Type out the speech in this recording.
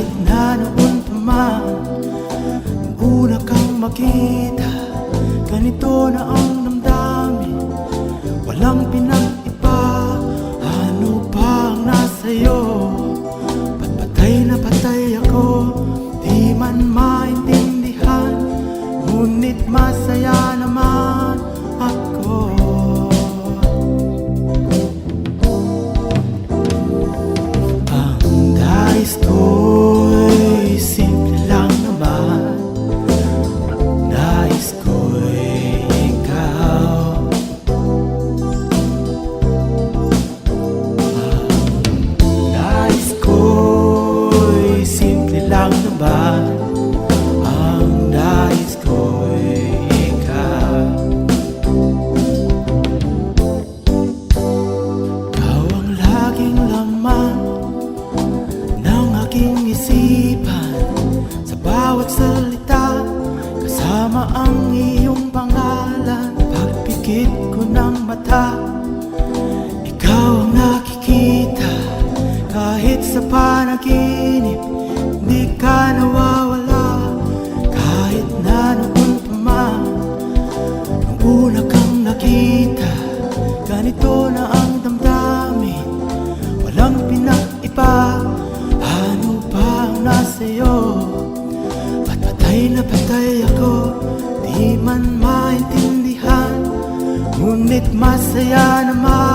Kahit na noon pa man, nung una kang makita, ganito na ang damdamin, walang pinag-iba. Ano pa ang nasa'yo? Ba't patay na patay ako? Di man maintindihan, ngunit masaya naman ako. Ang nais ko'y simple lang naman, nais ko'y ikaw. Nais ko'y simple lang naman, ang nais ko'y ikaw. Ikaw ang laging laman ng aking isipan, sa bawat salita kasama ang iyong pangalan. Pagpikit ko ng mata, ikaw ang nakikita. Kahit sa panaginip, di ka nawawala. Kahit na noon pa man, nung una kang nakita, ganito na ang damdamin, walang pinag-iba. Ano pa ang nasa'yo? Ba't patay na patay ako? Di man maintindihan, ngunit masaya naman